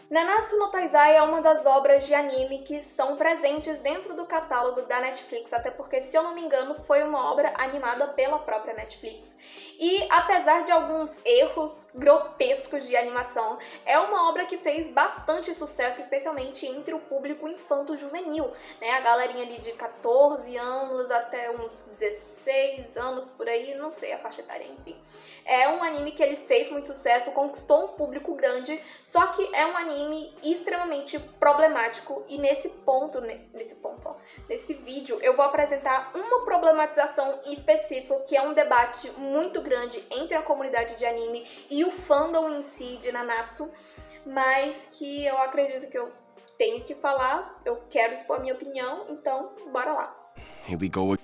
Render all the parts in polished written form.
Nanatsu no Taizai é uma das obras de anime que estão presentes dentro do catálogo da Netflix, até porque, se eu não me engano, foi uma obra animada pela própria Netflix. E, apesar de alguns erros grotescos de animação, é uma obra que fez bastante sucesso, especialmente entre o público infanto-juvenil, né? A galerinha ali de 14 anos até uns 16 anos, por aí, não sei a faixa etária, enfim. É um anime que ele fez muito sucesso, conquistou um público grande, só que é um anime extremamente problemático, e nesse vídeo eu vou apresentar uma problematização em específico, que é um debate muito grande entre a comunidade de anime e o fandom em si de Nanatsu, mas que eu acredito que eu tenho que falar, eu quero expor a minha opinião, então bora lá. Here we go.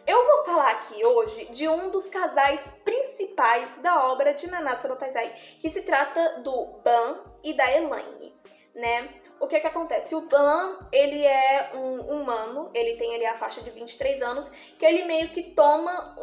Eu vou falar aqui hoje de um dos casais principais da obra de Nanatsu no Taizai, que se trata do Ban e da Elaine, né? O que acontece? O Ban, ele é um humano, ele tem ali a faixa de 23 anos, que ele meio que toma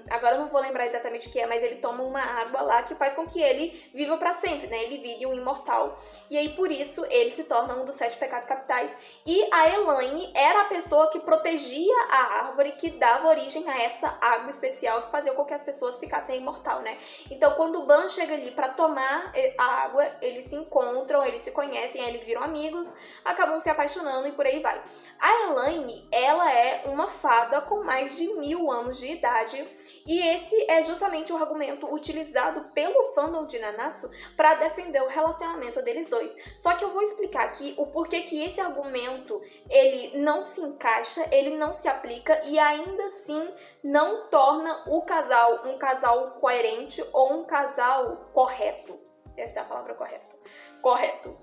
agora eu não vou lembrar exatamente o que é, mas ele toma uma água lá que faz com que ele viva pra sempre, né? Ele vire um imortal. E aí, por isso, ele se torna um dos 7 pecados capitais. E a Elaine era a pessoa que protegia a árvore que dava origem a essa água especial que fazia com que as pessoas ficassem imortal, né? Então, quando o Ban chega ali pra tomar a água, eles se encontram, eles se conhecem, aí eles viram amigos, acabam se apaixonando e por aí vai. A Elaine, ela é uma fada com mais de 1000 anos de idade, e esse é justamente o argumento utilizado pelo fandom de Nanatsu para defender o relacionamento deles dois. Só que eu vou explicar aqui o porquê que esse argumento ele não se encaixa, ele não se aplica e ainda assim não torna o casal um casal coerente ou um casal correto. Essa é a palavra correta. Correto.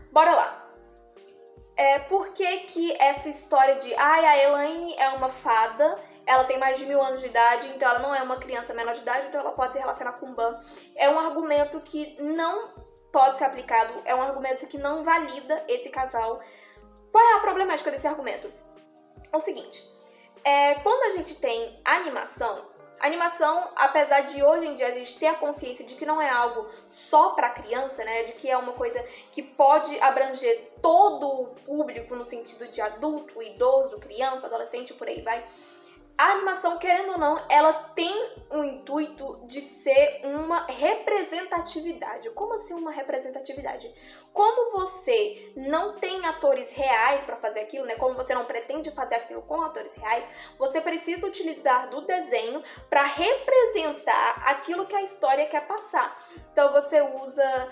Bora lá. Por que essa história de a Elaine é uma fada, ela tem mais de 1000 anos de idade, então ela não é uma criança menor de idade, então ela pode se relacionar com o Ban. É um argumento que não pode ser aplicado, é um argumento que não valida esse casal. Qual é a problemática desse argumento? É o seguinte, quando a gente tem animação, apesar de hoje em dia a gente ter a consciência de que não é algo só para criança, né, de que é uma coisa que pode abranger todo o público no sentido de adulto, idoso, criança, adolescente, por aí vai. A animação, querendo ou não, ela tem o intuito de ser uma representatividade. Como assim uma representatividade? Como você não tem atores reais para fazer aquilo, né? Como você não pretende fazer aquilo com atores reais, você precisa utilizar do desenho para representar aquilo que a história quer passar. Então você usa,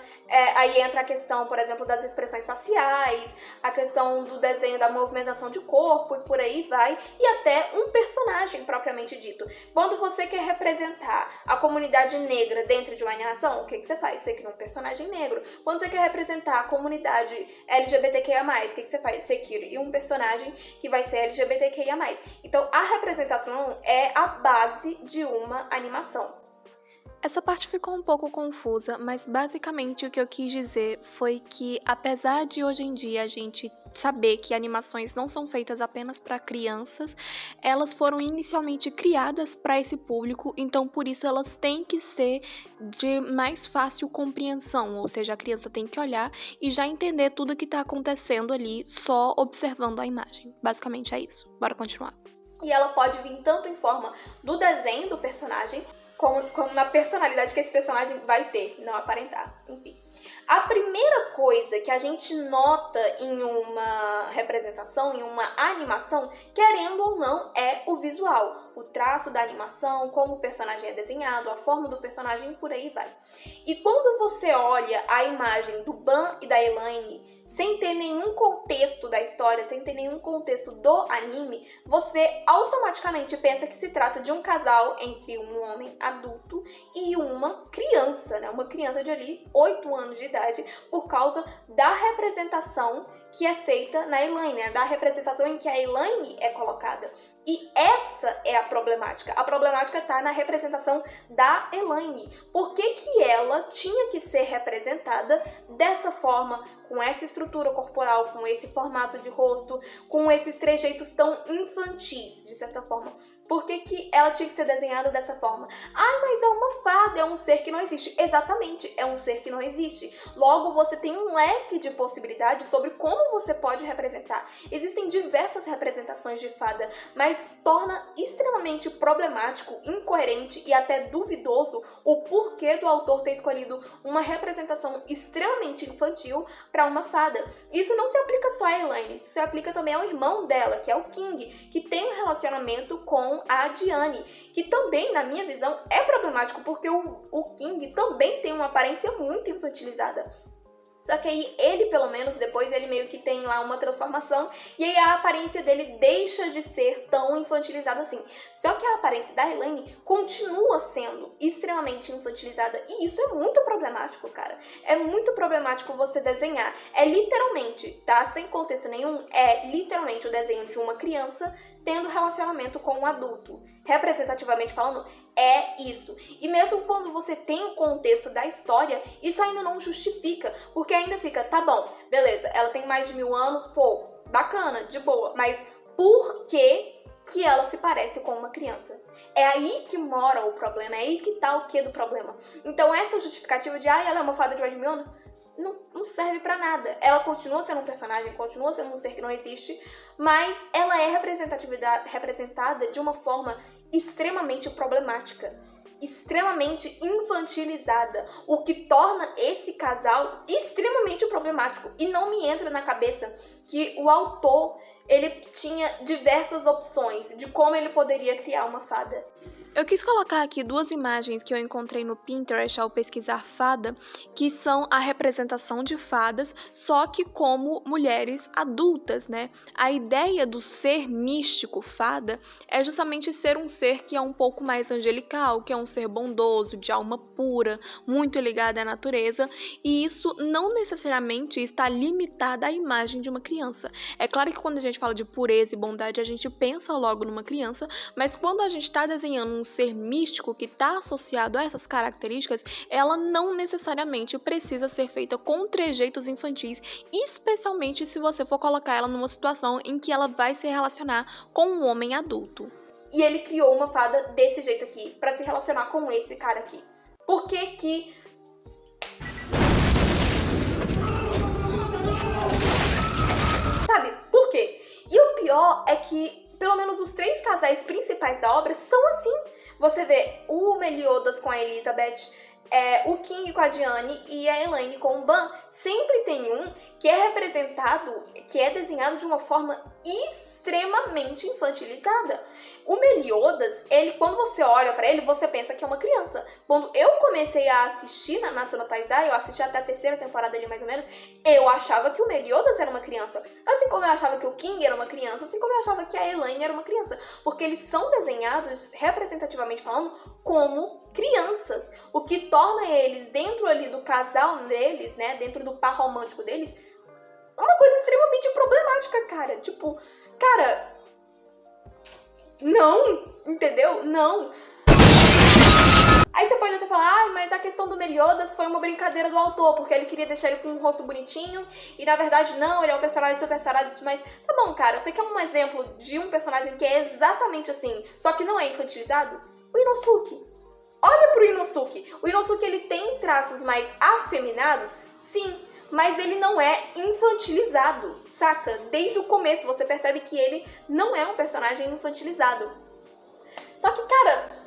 aí entra a questão, por exemplo, das expressões faciais, a questão do desenho da movimentação de corpo e por aí vai, e até um personagem propriamente dito. Quando você quer representar a comunidade negra dentro de uma animação, o que você faz? Você cria um personagem negro. Quando você quer representar a comunidade LGBTQIA+, o que você faz? Você cria um personagem que vai ser LGBTQIA+. Então, a representação é a base de uma animação. Essa parte ficou um pouco confusa, mas basicamente o que eu quis dizer foi que, apesar de hoje em dia a gente saber que animações não são feitas apenas para crianças, elas foram inicialmente criadas para esse público, então por isso elas têm que ser de mais fácil compreensão, ou seja, a criança tem que olhar e já entender tudo que está acontecendo ali só observando a imagem. Basicamente é isso. Bora continuar. E ela pode vir tanto em forma do desenho do personagem, como na personalidade que esse personagem vai ter, não aparentar, enfim. A primeira coisa que a gente nota em uma representação, em uma animação, querendo ou não, é o visual. O traço da animação, como o personagem é desenhado, a forma do personagem, por aí vai. E quando você olha a imagem do Ban e da Elaine, sem ter nenhum contexto da história, sem ter nenhum contexto do anime, você automaticamente pensa que se trata de um casal entre um homem adulto e uma criança, né? Uma criança de ali 8 anos de idade, por causa da representação que é feita na Elaine, né? Da representação em que a Elaine é colocada. E essa é a problemática. A problemática está na representação da Elaine. Por que ela tinha que ser representada dessa forma, com essa estrutura corporal, com esse formato de rosto, com esses trejeitos tão infantis, de certa forma? Por que ela tinha que ser desenhada dessa forma? Ai, mas é uma fada, é um ser que não existe. Exatamente, é um ser que não existe. Logo, você tem um leque de possibilidades sobre como você pode representar. Existem diversas representações de fada, mas torna extremamente problemático, incoerente e até duvidoso o porquê do autor ter escolhido uma representação extremamente infantil para uma fada. Isso não se aplica só a Elaine, isso se aplica também ao irmão dela, que é o King, que tem um relacionamento com a Diane, que também, na minha visão, é problemático, porque o King também tem uma aparência muito infantilizada. Só que aí ele, pelo menos, depois ele meio que tem lá uma transformação e aí a aparência dele deixa de ser tão infantilizada assim. Só que a aparência da Elaine continua sendo extremamente infantilizada e isso é muito problemático, cara. É muito problemático você desenhar. É literalmente, tá? Sem contexto nenhum, é literalmente o desenho de uma criança tendo relacionamento com um adulto. Representativamente falando, é isso. E mesmo quando você tem o contexto da história, isso ainda não justifica, porque ainda fica, tá bom, beleza, ela tem mais de 1000 anos, pô, bacana, de boa, mas por que ela se parece com uma criança? É aí que mora o problema, é aí que tá o quê do problema. Então essa justificativa de, ela é uma fada de mais de 1000 anos, não serve pra nada. Ela continua sendo um personagem, continua sendo um ser que não existe, mas ela é representada de uma forma extremamente problemática, extremamente infantilizada, o que torna esse casal extremamente problemático. E não me entra na cabeça que o autor, ele tinha diversas opções de como ele poderia criar uma fada. Eu quis colocar aqui 2 imagens que eu encontrei no Pinterest ao pesquisar fada, que são a representação de fadas, só que como mulheres adultas, né? A ideia do ser místico fada é justamente ser um ser que é um pouco mais angelical, que é um ser bondoso, de alma pura, muito ligado à natureza, e isso não necessariamente está limitado à imagem de uma criança. É claro que quando a gente fala de pureza e bondade, a gente pensa logo numa criança, mas quando a gente está desenhando um ser místico que está associado a essas características, ela não necessariamente precisa ser feita com trejeitos infantis, especialmente se você for colocar ela numa situação em que ela vai se relacionar com um homem adulto. E ele criou uma fada desse jeito aqui, pra se relacionar com esse cara aqui. Por que Sabe, por quê? E o pior é que pelo menos os 3 casais principais da obra são assim. Você vê o Meliodas com a Elizabeth, o King com a Diane e a Elaine com o Ban. Sempre tem um que é representado, que é desenhado de uma forma extremamente infantilizada. O Meliodas, ele, quando você olha pra ele, você pensa que é uma criança. Quando eu comecei a assistir na Natsu no Taizai, eu assisti até a 3ª temporada ali mais ou menos, eu achava que o Meliodas era uma criança. Assim como eu achava que o King era uma criança, assim como eu achava que a Elaine era uma criança. Porque eles são desenhados, representativamente falando, como crianças. O que torna eles, dentro ali do casal deles, né, dentro do par romântico deles, uma coisa extremamente problemática, cara. Tipo, cara, não, entendeu? Não. Aí você pode até falar, mas a questão do Meliodas foi uma brincadeira do autor, porque ele queria deixar ele com um rosto bonitinho, e na verdade não, ele é um personagem super sarado, mas tá bom, cara, você quer um exemplo de um personagem que é exatamente assim, só que não é infantilizado? O Inosuke. Olha pro Inosuke. O Inosuke, ele tem traços mais afeminados, sim, mas ele não é infantilizado, saca? Desde o começo você percebe que ele não é um personagem infantilizado. Só que, cara,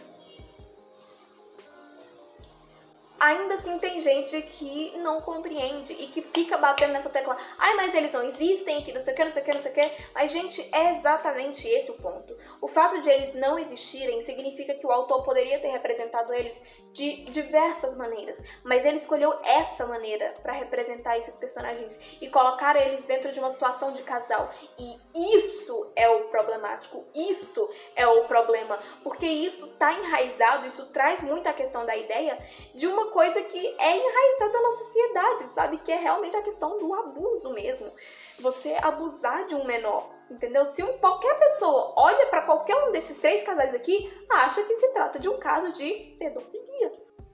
ainda assim tem gente que não compreende e que fica batendo nessa tecla. Ai, mas eles não existem, que não sei o que, não sei o que, não sei o que. Mas, gente, é exatamente esse o ponto. O fato de eles não existirem significa que o autor poderia ter representado eles de diversas maneiras. Mas ele escolheu essa maneira pra representar esses personagens e colocar eles dentro de uma situação de casal. E isso é o problemático. Isso é o problema. Porque isso tá enraizado, isso traz muito a questão da ideia de uma coisa que é enraizada na sociedade, sabe? Que é realmente a questão do abuso mesmo. Você abusar de um menor, entendeu? Se qualquer pessoa olha pra qualquer um desses 3 casais aqui, acha que se trata de um caso de pedofilia.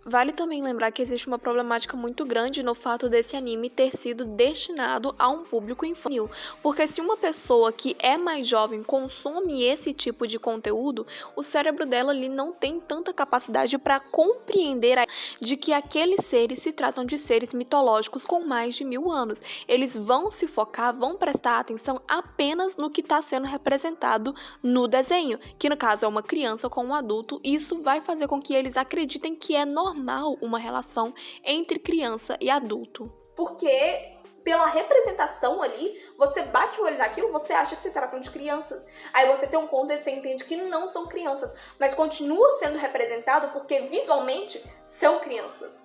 Vale também lembrar que existe uma problemática muito grande no fato desse anime ter sido destinado a um público infantil, porque se uma pessoa que é mais jovem consome esse tipo de conteúdo, o cérebro dela ali não tem tanta capacidade para compreender de que aqueles seres se tratam de seres mitológicos com mais de 1000 anos. Eles vão se focar, vão prestar atenção apenas no que está sendo representado no desenho, que no caso é uma criança com um adulto. Isso vai fazer com que eles acreditem que é normal uma relação entre criança e adulto. Porque pela representação ali, você bate o olho naquilo, você acha que se tratam de crianças. Aí você tem um ponto e você entende que não são crianças, mas continua sendo representado porque visualmente são crianças.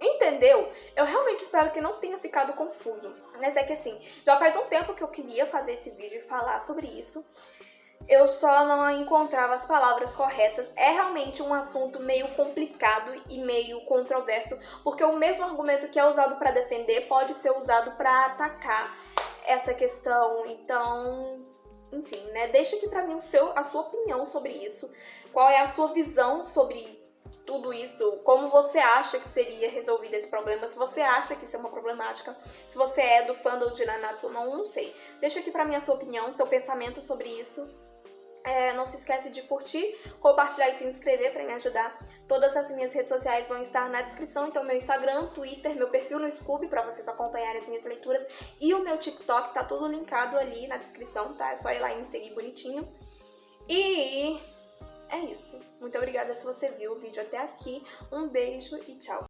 Entendeu? Eu realmente espero que não tenha ficado confuso. Mas é que assim, já faz um tempo que eu queria fazer esse vídeo e falar sobre isso. Eu só não encontrava as palavras corretas. É realmente um assunto meio complicado e meio controverso, porque o mesmo argumento que é usado para defender pode ser usado para atacar essa questão. Então, enfim, né? Deixa aqui pra mim a sua opinião sobre isso. Qual é a sua visão sobre tudo isso? Como você acha que seria resolvido esse problema? Se você acha que isso é uma problemática, se você é do fandom de Nanatsu ou não sei. Deixa aqui pra mim a sua opinião, seu pensamento sobre isso. Não se esquece de curtir, compartilhar e se inscrever para me ajudar. Todas as minhas redes sociais vão estar na descrição, então meu Instagram, Twitter, meu perfil no Scoob para vocês acompanharem as minhas leituras e o meu TikTok, tá tudo linkado ali na descrição, tá? É só ir lá e me seguir bonitinho. E é isso. Muito obrigada se você viu o vídeo até aqui. Um beijo e tchau!